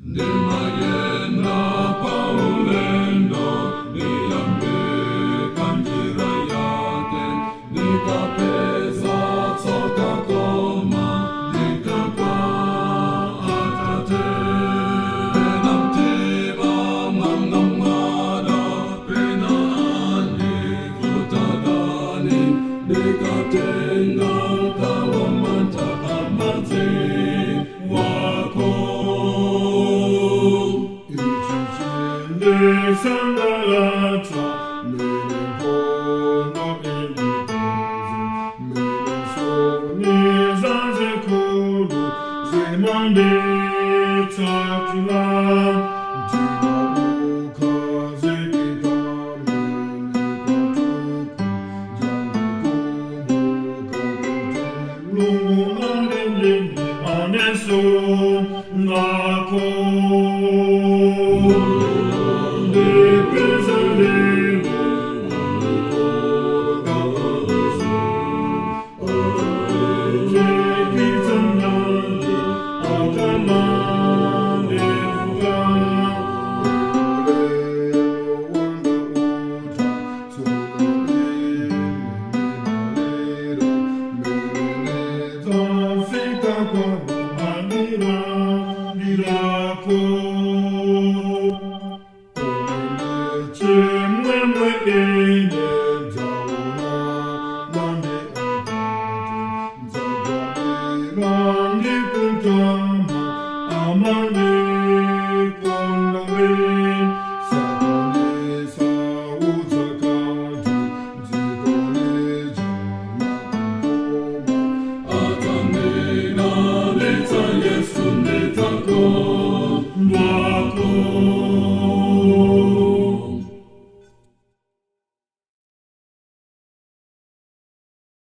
Ndimayenda Paulendo, niyambeka njira yake, nikapeza soka Kauma, nikaka atate. Pena mtima mwangamwada, pena ani kutadani, nikatenga kawamanta amaze wako. Sangalata, mene kono ilibazi, mene soni zazekulu, zemande takila, tina uka zekika, mene katuku, lungu anelini aneso, nako. Atamina leta Yesu netako.